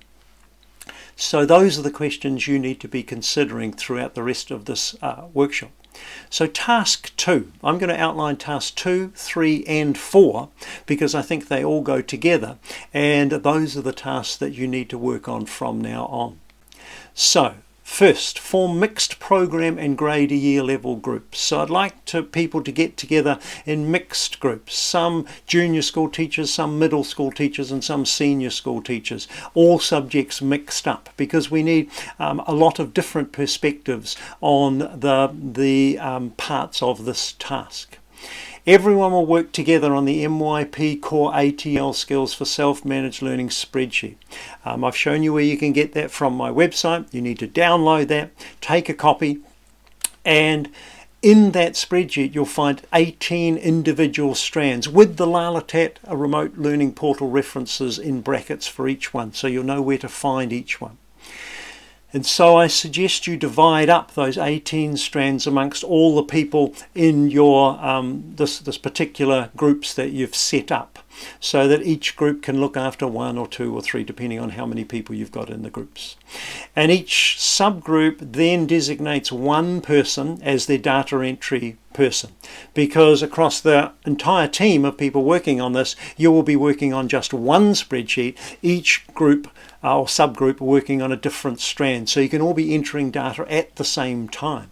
[SPEAKER 1] So those are the questions you need to be considering throughout the rest of this workshop. So task 2, I'm going to outline task 2, 3 and 4 because I think they all go together, and those are the tasks that you need to work on from now on. So first, form mixed program and grade year level groups. So I'd like people to get together in mixed groups, some junior school teachers, some middle school teachers and some senior school teachers, all subjects mixed up, because we need a lot of different perspectives on the parts of this task. Everyone will work together on the MYP Core ATL Skills for Self-Managed Learning spreadsheet. I've shown you where you can get that from my website. You need to download that, take a copy, and in that spreadsheet you'll find 18 individual strands with the LALATAT remote learning portal references in brackets for each one, so you'll know where to find each one. And so I suggest you divide up those 18 strands amongst all the people in your this particular groups that you've set up, so that each group can look after 1 or 2 or 3 depending on how many people you've got in the groups. And each subgroup then designates one person as their data entry person, because across the entire team of people working on this, you will be working on just one spreadsheet, each group or subgroup working on a different strand, so you can all be entering data at the same time.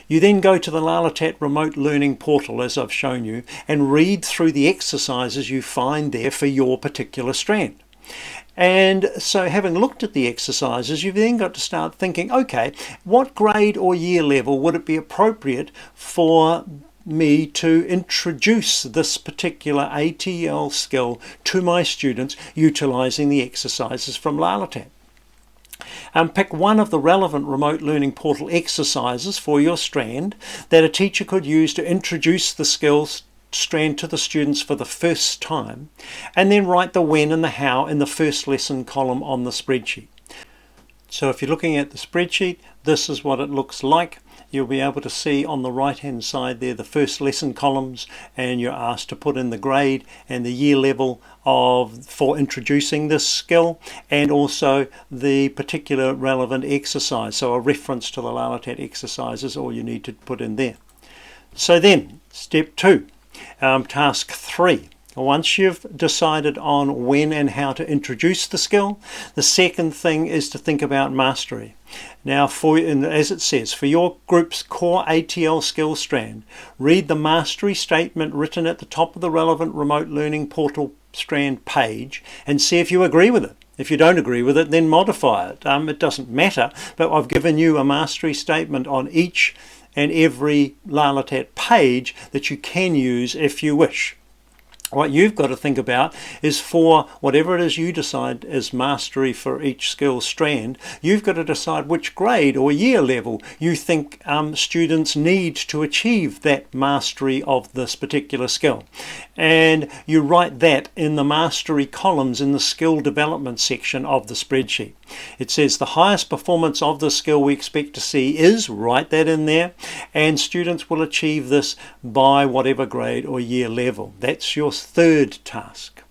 [SPEAKER 1] You then go to the LALATAT remote learning portal, as I've shown you, and read through the exercises you find there for your particular strand. And so having looked at the exercises, you've then got to start thinking, okay, what grade or year level would it be appropriate for me to introduce this particular ATL skill to my students utilizing the exercises from LALATAT? Pick one of the relevant remote learning portal exercises for your strand that a teacher could use to introduce the skills strand to the students for the first time, and then write the when and the how in the first lesson column on the spreadsheet. So if you're looking at the spreadsheet, this is what it looks like. You'll be able to see on the right hand side there the first lesson columns, and you're asked to put in the grade and the year level for introducing this skill, and also the particular relevant exercise. So a reference to the LALATAT exercise is all you need to put in there. So then step 2, task 3. Once you've decided on when and how to introduce the skill, the second thing is to think about mastery. Now, as it says, for your group's Core ATL skill strand, read the mastery statement written at the top of the relevant remote learning portal strand page and see if you agree with it. If you don't agree with it, then modify it. It doesn't matter, but I've given you a mastery statement on each and every LALATAT page that you can use if you wish. What you've got to think about is, for whatever it is you decide as mastery for each skill strand, you've got to decide which grade or year level you think students need to achieve that mastery of this particular skill. And you write that in the mastery columns in the skill development section of the spreadsheet. It says the highest performance of the skill we expect to see is, write that in there, and students will achieve this by whatever grade or year level. That's your third task.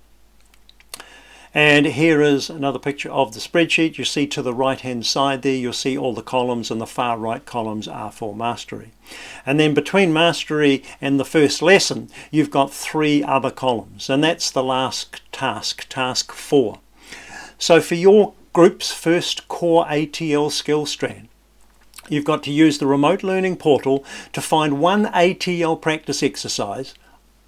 [SPEAKER 1] And here is another picture of the spreadsheet. You see to the right hand side there, you'll see all the columns, and the far right columns are for mastery. And then between mastery and the first lesson, you've got 3 other columns, and that's the last task, task 4. So for your group's first Core ATL skill strand, you've got to use the remote learning portal to find one ATL practice exercise,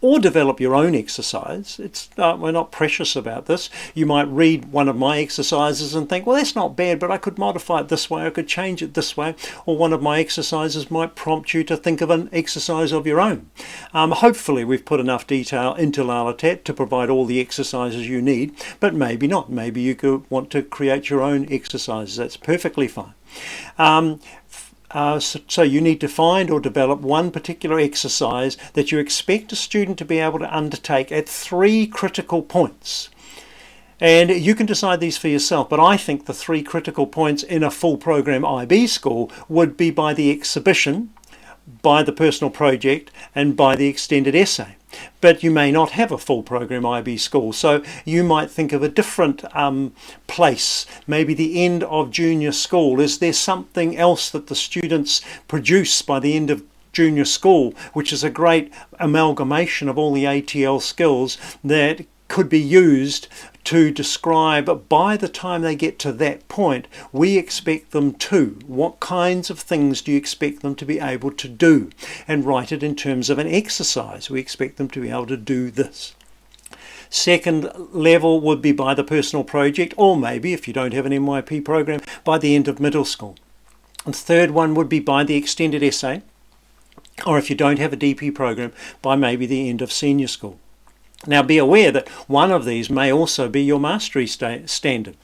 [SPEAKER 1] or develop your own exercise. We're not precious about this. You might read one of my exercises and think, well, that's not bad, but I could modify it this way, I could change it this way. Or one of my exercises might prompt you to think of an exercise of your own. Hopefully we've put enough detail into LALATAT to provide all the exercises you need, but maybe not. Maybe you could want to create your own exercises. That's perfectly fine. So you need to find or develop one particular exercise that you expect a student to be able to undertake at 3 critical points. And you can decide these for yourself, but I think the 3 critical points in a full program IB school would be by the exhibition, by the personal project, and by the extended essay. But you may not have a full program IB school, so you might think of a different place, maybe the end of junior school. Is there something else that the students produce by the end of junior school, which is a great amalgamation of all the ATL skills that could be used to describe, by the time they get to that point, we expect them to. What kinds of things do you expect them to be able to do? And write it in terms of an exercise. We expect them to be able to do this. Second level would be by the personal project, or maybe, if you don't have an MYP program, by the end of middle school. And third one would be by the extended essay, or if you don't have a DP program, by maybe the end of senior school. Now be aware that one of these may also be your mastery standard.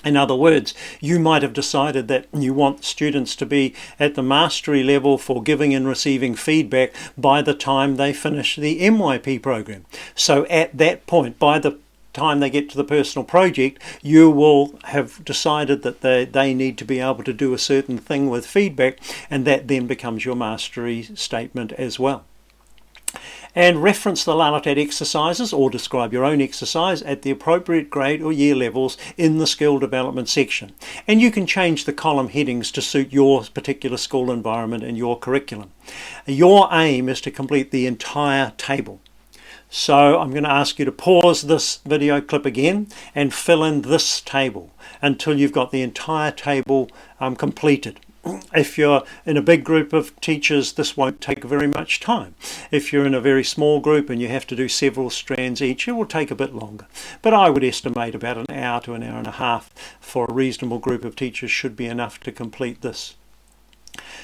[SPEAKER 1] In other words, you might have decided that you want students to be at the mastery level for giving and receiving feedback by the time they finish the MYP program. So at that point, by the time they get to the personal project, you will have decided that they need to be able to do a certain thing with feedback, and that then becomes your mastery statement as well. And reference the LALATAT exercises or describe your own exercise at the appropriate grade or year levels in the skill development section. And you can change the column headings to suit your particular school environment and your curriculum. Your aim is to complete the entire table. So I'm going to ask you to pause this video clip again and fill in this table until you've got the entire table completed. If you're in a big group of teachers, this won't take very much time. If you're in a very small group and you have to do several strands each, it will take a bit longer. But I would estimate about an hour to an hour and a half for a reasonable group of teachers should be enough to complete this.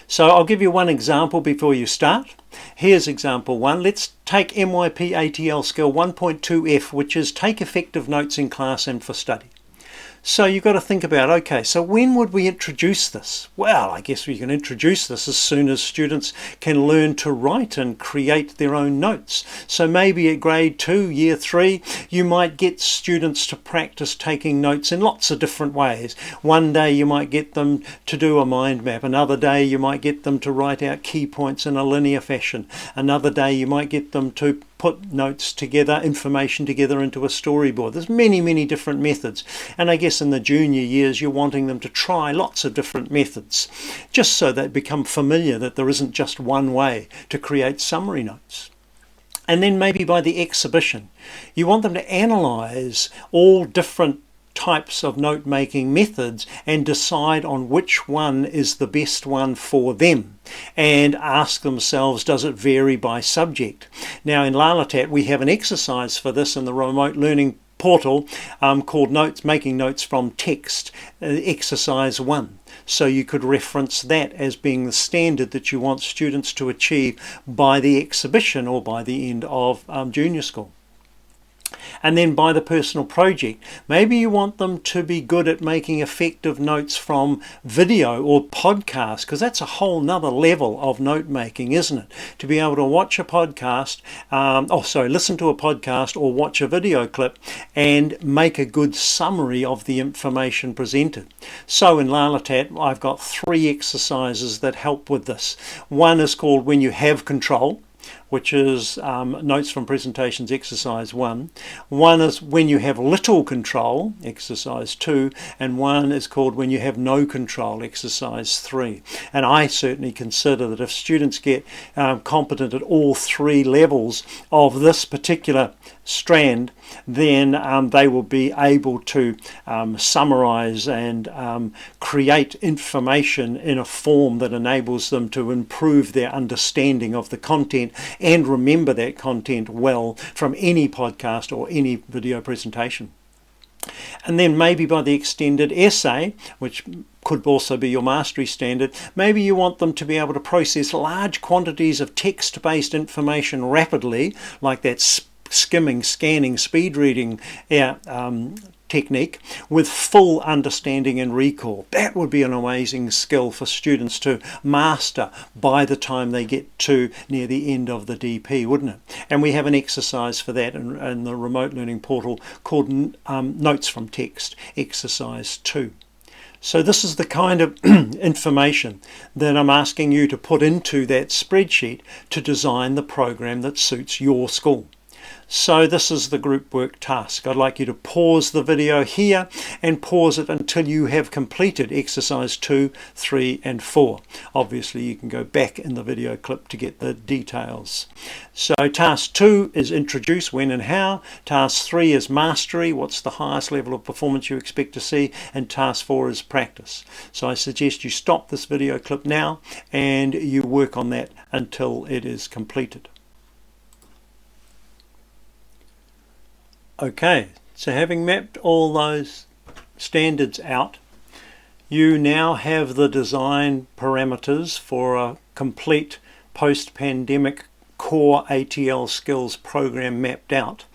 [SPEAKER 1] So I'll give you one example before you start. Here's example 1. Let's take MYP ATL skill 1.2F, which is take effective notes in class and for study. So you've got to think about, okay, so when would we introduce this? Well, I guess we can introduce this as soon as students can learn to write and create their own notes. So maybe at grade 2, year 3, you might get students to practice taking notes in lots of different ways. One day you might get them to do a mind map. Another day you might get them to write out key points in a linear fashion. Another day you might get them to put notes together, information together into a storyboard. There's many different methods, and I guess in the junior years you're wanting them to try lots of different methods just so they become familiar that there isn't just one way to create summary notes. And then maybe by the exhibition, you want them to analyse all different types of note-making methods and decide on which one is the best one for them, and ask themselves, does it vary by subject? Now in LALATAT we have an exercise for this in the remote learning portal called Making Notes from Text, exercise 1. So you could reference that as being the standard that you want students to achieve by the exhibition or by the end of junior school. And then by the personal project, maybe you want them to be good at making effective notes from video or podcast, because that's a whole nother level of note making, isn't it? To be able to watch a podcast, listen to a podcast or watch a video clip and make a good summary of the information presented. So in LALATAT, I've got 3 exercises that help with this. One is called When You Have Control, which is Notes from Presentations, exercise 1. One is When You Have Little Control, exercise 2, and one is called When You Have No Control, exercise 3. And I certainly consider that if students get competent at all 3 levels of this particular strand, then they will be able to summarize and create information in a form that enables them to improve their understanding of the content and remember that content well from any podcast or any video presentation. And then maybe by the extended essay, which could also be your mastery standard, maybe you want them to be able to process large quantities of text-based information rapidly, like that skimming, scanning, speed reading technique, with full understanding and recall. That would be an amazing skill for students to master by the time they get to near the end of the DP, wouldn't it? And we have an exercise for that in the remote learning portal called Notes from Text, exercise 2. So this is the kind of information that I'm asking you to put into that spreadsheet to design the program that suits your school. So this is the group work task. I'd like you to pause the video here and pause it until you have completed exercise 2, 3 and 4. Obviously you can go back in the video clip to get the details. So task 2 is introduce, when and how. Task 3 is mastery, what's the highest level of performance you expect to see, and task 4 is practice. So I suggest you stop this video clip now and you work on that until it is completed. Okay, so having mapped all those standards out, you now have the design parameters for a complete post-pandemic Core ATL skills program mapped out.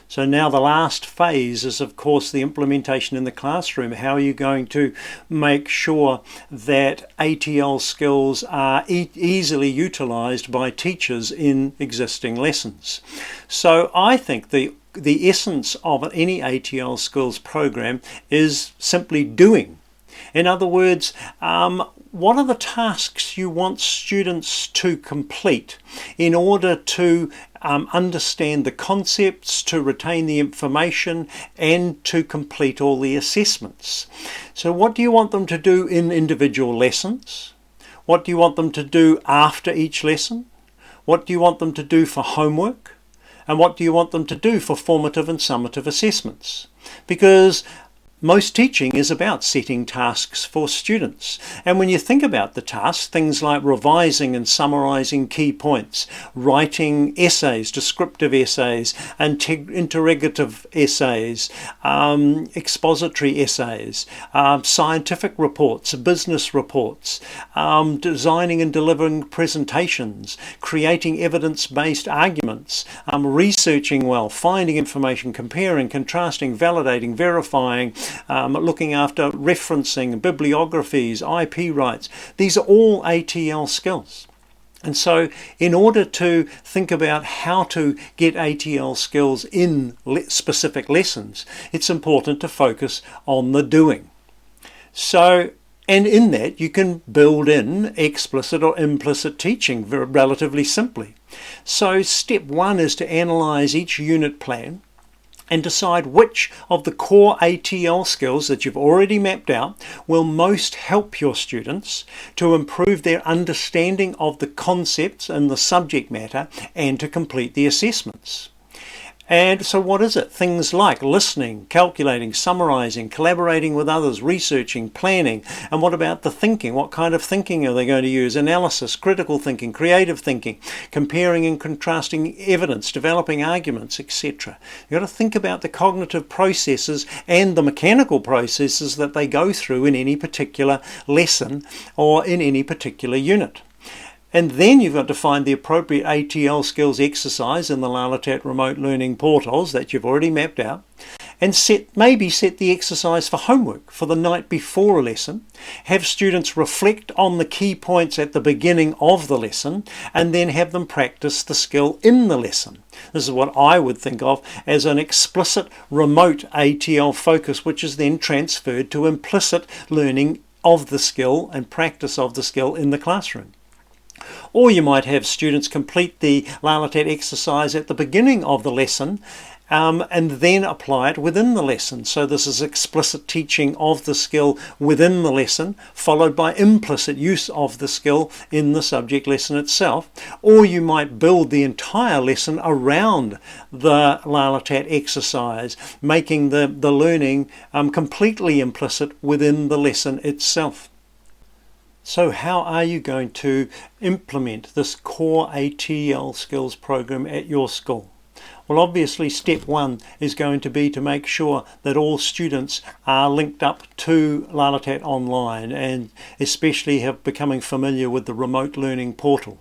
[SPEAKER 1] So now the last phase is, of course, the implementation in the classroom. How are you going to make sure that ATL skills are easily utilized by teachers in existing lessons? So I think the essence of any ATL skills program is simply doing. In other words, what are the tasks you want students to complete in order to understand the concepts, to retain the information, and to complete all the assessments? So what do you want them to do in individual lessons? What do you want them to do after each lesson? What do you want them to do for homework? And what do you want them to do for formative and summative assessments? Because most teaching is about setting tasks for students. And when you think about the tasks, things like revising and summarizing key points, writing essays, descriptive essays, interrogative essays, expository essays, scientific reports, business reports, designing and delivering presentations, creating evidence-based arguments, researching well, finding information, comparing, contrasting, validating, verifying, looking after referencing, bibliographies, IP rights. These are all ATL skills. And so in order to think about how to get ATL skills in specific lessons, it's important to focus on the doing. So, and in that you can build in explicit or implicit teaching relatively simply. So step 1 is to analyze each unit plan and decide which of the core ATL skills that you've already mapped out will most help your students to improve their understanding of the concepts and the subject matter and to complete the assessments. And so what is it? Things like listening, calculating, summarizing, collaborating with others, researching, planning. And what about the thinking? What kind of thinking are they going to use? Analysis, critical thinking, creative thinking, comparing and contrasting evidence, developing arguments, etc. You've got to think about the cognitive processes and the mechanical processes that they go through in any particular lesson or in any particular unit. And then you've got to find the appropriate ATL skills exercise in the LALATAT remote learning portals that you've already mapped out, and maybe set the exercise for homework for the night before a lesson. Have students reflect on the key points at the beginning of the lesson, and then have them practice the skill in the lesson. This is what I would think of as an explicit remote ATL focus, which is then transferred to implicit learning of the skill and practice of the skill in the classroom. Or you might have students complete the LALATAT exercise at the beginning of the lesson and then apply it within the lesson. So this is explicit teaching of the skill within the lesson, followed by implicit use of the skill in the subject lesson itself. Or you might build the entire lesson around the LALATAT exercise, making the learning completely implicit within the lesson itself. So how are you going to implement this Core ATL skills program at your school? Well, obviously step one is going to be to make sure that all students are linked up to LALATAT online, and especially have becoming familiar with the remote learning portal.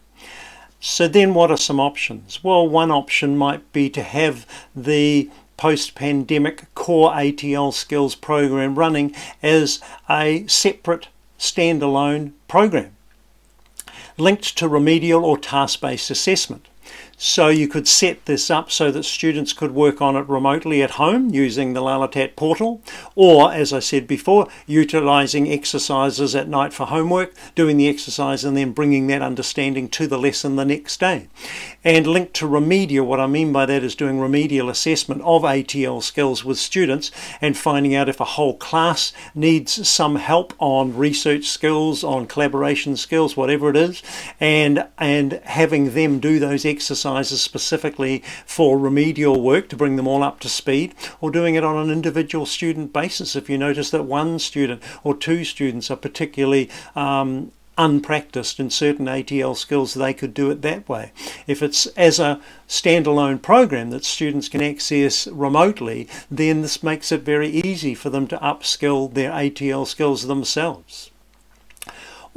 [SPEAKER 1] So then what are some options? Well, one option might be to have the post-pandemic Core ATL skills program running as a separate standalone program linked to remedial or task-based assessment. So you could set this up so that students could work on it remotely at home using the LALATAT portal, or, as I said before, utilizing exercises at night for homework, doing the exercise and then bringing that understanding to the lesson the next day. And linked to remedial, what I mean by that is doing remedial assessment of ATL skills with students and finding out if a whole class needs some help on research skills, on collaboration skills, whatever it is, and having them do those exercises specifically for remedial work to bring them all up to speed, or doing it on an individual student basis if you notice that one student or two students are particularly unpracticed in certain ATL skills. They could do it that way. If it's as a standalone program that students can access remotely, then this makes it very easy for them to upskill their ATL skills themselves.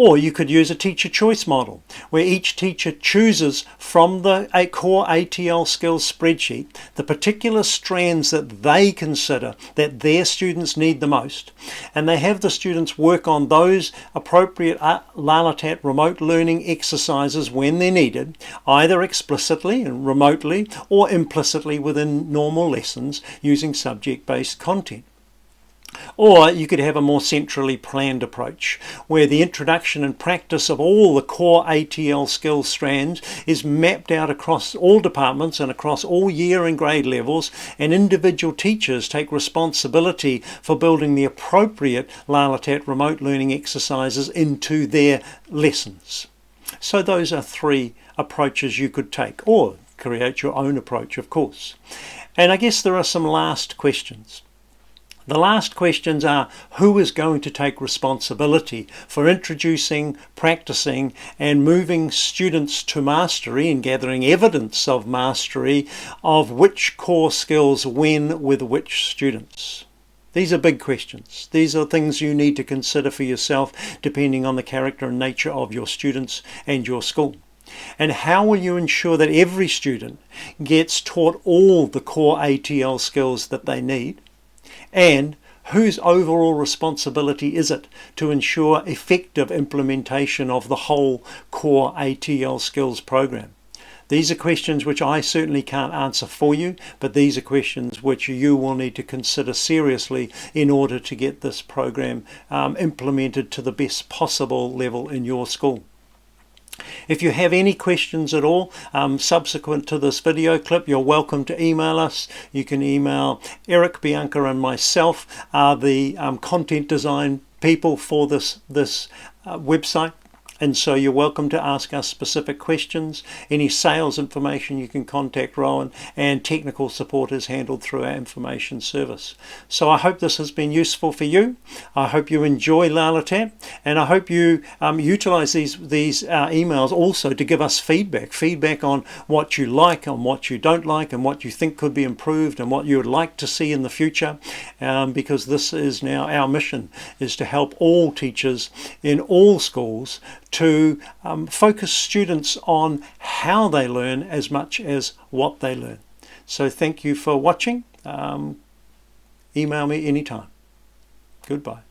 [SPEAKER 1] Or you could use a teacher choice model, where each teacher chooses from the Core ATL skills spreadsheet the particular strands that they consider that their students need the most, and they have the students work on those appropriate LALATAT remote learning exercises when they're needed, either explicitly and remotely or implicitly within normal lessons using subject-based content. Or you could have a more centrally planned approach, where the introduction and practice of all the core ATL skills strands is mapped out across all departments and across all year and grade levels, and individual teachers take responsibility for building the appropriate LALATAT remote learning exercises into their lessons. So those are three approaches you could take, or create your own approach, of course. And I guess there are some last questions. The last questions are, who is going to take responsibility for introducing, practicing and moving students to mastery and gathering evidence of mastery of which core skills when with which students? These are big questions. These are things you need to consider for yourself depending on the character and nature of your students and your school. And how will you ensure that every student gets taught all the core ATL skills that they need? And whose overall responsibility is it to ensure effective implementation of the whole Core ATL skills program? These are questions which I certainly can't answer for you, but these are questions which you will need to consider seriously in order to get this program implemented to the best possible level in your school. If you have any questions at all subsequent to this video clip, you're welcome to email us. You can email Eric, Bianca and myself, are the content design people for this website. And so you're welcome to ask us specific questions. Any sales information, you can contact Rowan, and technical support is handled through our information service. So I hope this has been useful for you. I hope you enjoy LALATAT, and I hope you utilize these emails also to give us feedback on what you like, on what you don't like, and what you think could be improved, and what you would like to see in the future, because this is now our mission, is to help all teachers in all schools to focus students on how they learn as much as what they learn. So thank you for watching. Email me anytime. Goodbye.